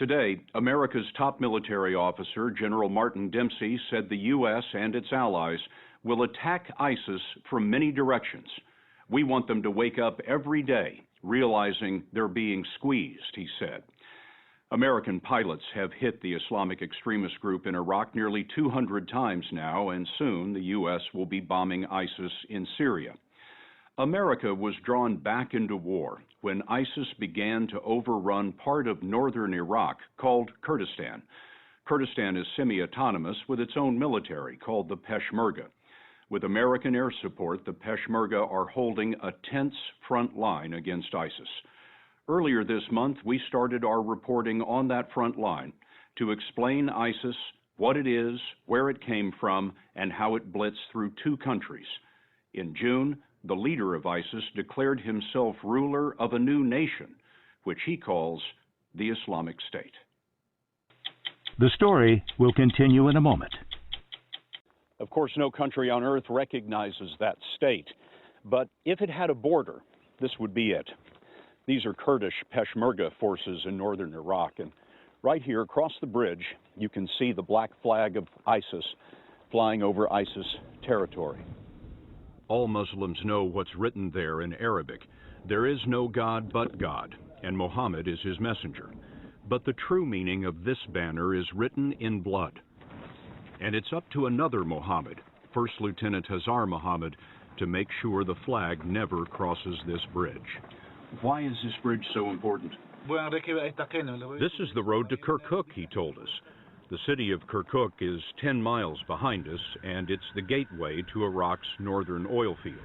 Today, America's top military officer, General Martin Dempsey, said the U.S. and its allies will attack ISIS from many directions. We want them to wake up every day, realizing they're being squeezed, he said. American pilots have hit the Islamic extremist group in Iraq nearly 200 times now, and soon the U.S. will be bombing ISIS in Syria. America was drawn back into war when ISIS began to overrun part of northern Iraq called Kurdistan. Kurdistan is semi-autonomous with its own military called the Peshmerga. With American air support, the Peshmerga are holding a tense front line against ISIS. Earlier this month, we started our reporting on that front line to explain ISIS, what it is, where it came from, and how it blitzed through two countries. In June, the leader of ISIS declared himself ruler of a new nation, which he calls the Islamic State. The story will continue in a moment. Of course, no country on earth recognizes that state, but if it had a border, this would be it. These are Kurdish Peshmerga forces in northern Iraq, and right here across the bridge, you can see the black flag of ISIS flying over ISIS territory. All Muslims know what's written there in Arabic. There is no God but God, and Muhammad is his messenger. But the true meaning of this banner is written in blood. And it's up to another Muhammad, First Lieutenant Hazar Muhammad, to make sure the flag never crosses this bridge. Why is this bridge so important? This is the road to Kirkuk, he told us. The city of Kirkuk is 10 miles behind us, and it's the gateway to Iraq's northern oil fields.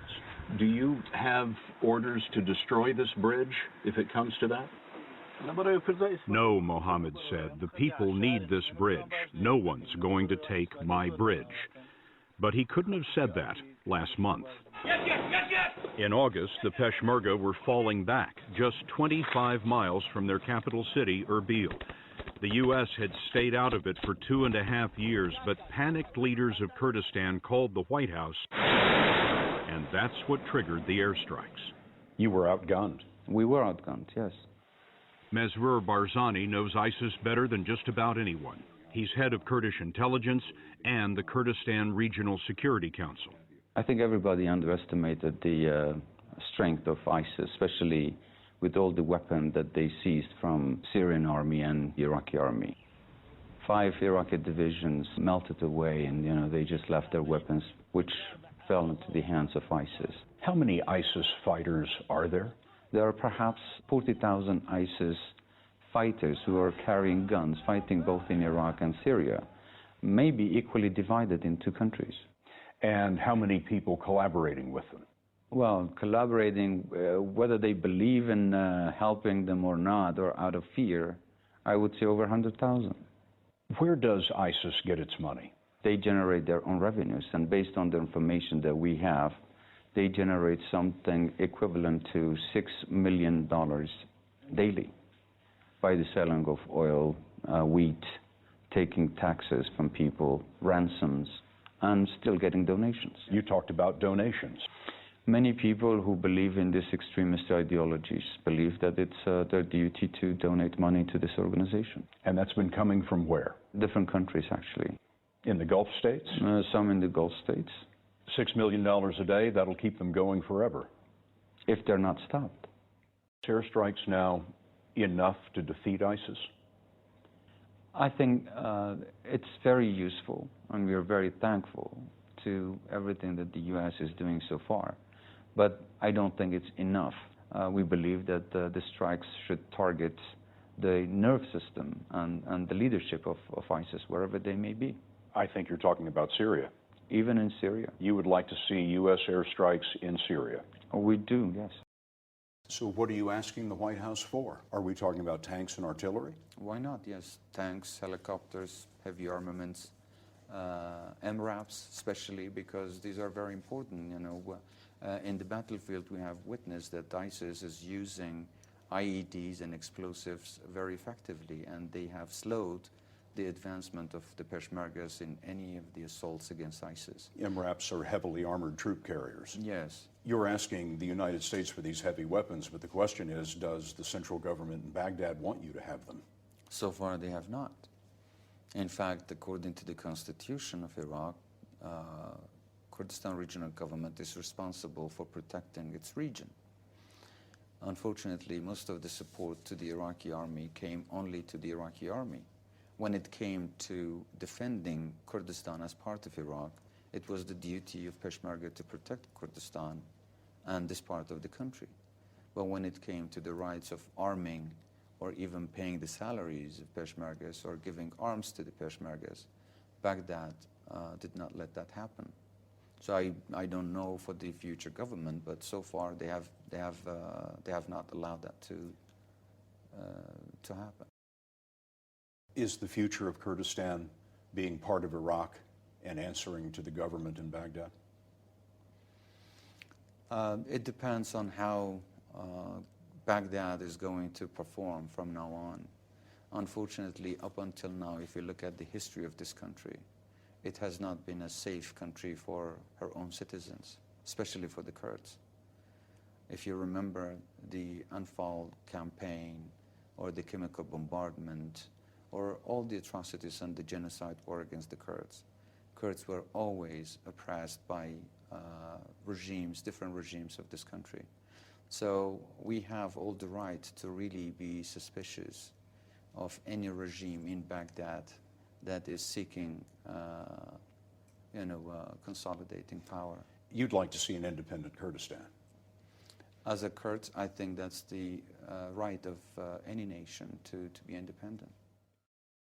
Do you have orders to destroy this bridge if it comes to that? No, Mohammed said. The people need this bridge. No one's going to take my bridge. But he couldn't have said that last month. In August, the Peshmerga were falling back just 25 miles from their capital city, Erbil. The U.S. had stayed out of it for 2.5 years, but panicked leaders of Kurdistan called the White House, and that's what triggered the airstrikes. You were outgunned. We were outgunned, yes. Masrour Barzani knows ISIS better than just about anyone. He's head of Kurdish intelligence and the Kurdistan Regional Security Council. I think everybody underestimated the strength of ISIS, especially with all the weapons that they seized from Syrian army and Iraqi army. 5 Iraqi divisions melted away, and they just left their weapons, which fell into the hands of ISIS. How many ISIS fighters are there? There are perhaps 40,000 ISIS fighters who are carrying guns, fighting both in Iraq and Syria, maybe equally divided in 2 countries. And how many people collaborating with them? Well, collaborating, whether they believe in helping them or not, or out of fear, I would say over 100,000. Where does ISIS get its money? They generate their own revenues, and based on the information that we have, they generate something equivalent to $6 million daily by the selling of oil, wheat, taking taxes from people, ransoms, and still getting donations. You talked about donations. Many people who believe in these extremist ideologies believe that it's their duty to donate money to this organization. And that's been coming from where? Different countries, actually. In the Gulf states? Some in the Gulf states. $6 million a day, that'll keep them going forever. If they're not stopped. Airstrikes now enough to defeat ISIS? I think it's very useful, and we are very thankful to everything that the U.S. is doing so far. But I don't think it's enough. We believe that the strikes should target the nerve system and the leadership of ISIS, wherever they may be. I think you're talking about Syria. Even in Syria. You would like to see U.S. airstrikes in Syria? Oh, we do, yes. So what are you asking the White House for? Are we talking about tanks and artillery? Why not, yes. Tanks, helicopters, heavy armaments, MRAPs especially, because these are very important. In the battlefield we have witnessed that ISIS is using IEDs and explosives very effectively, and they have slowed the advancement of the Peshmergas in any of the assaults against ISIS. MRAPs are heavily armored troop carriers. Yes. You're asking the United States for these heavy weapons, but the question is, does the central government in Baghdad want you to have them? So far, they have not. In fact, according to the constitution of Iraq, Kurdistan Regional Government is responsible for protecting its region. Unfortunately, most of the support to the Iraqi army came only to the Iraqi army. When it came to defending Kurdistan as part of Iraq, it was the duty of Peshmerga to protect Kurdistan and this part of the country. But when it came to the rights of arming or even paying the salaries of Peshmergas or giving arms to the Peshmergas, Baghdad did not let that happen. So I don't know for the future government, but so far they have not allowed that to happen. Is the future of Kurdistan being part of Iraq and answering to the government in Baghdad? It depends on how Baghdad is going to perform from now on. Unfortunately, up until now, if you look at the history of this country, it has not been a safe country for her own citizens, especially for the Kurds. If you remember the Anfal campaign or the chemical bombardment or all the atrocities and the genocide war against the Kurds, Kurds were always oppressed by regimes, different regimes of this country. So we have all the right to really be suspicious of any regime in Baghdad that is seeking, consolidating power. You'd like to see an independent Kurdistan? As a Kurd, I think that's the right of any nation to be independent.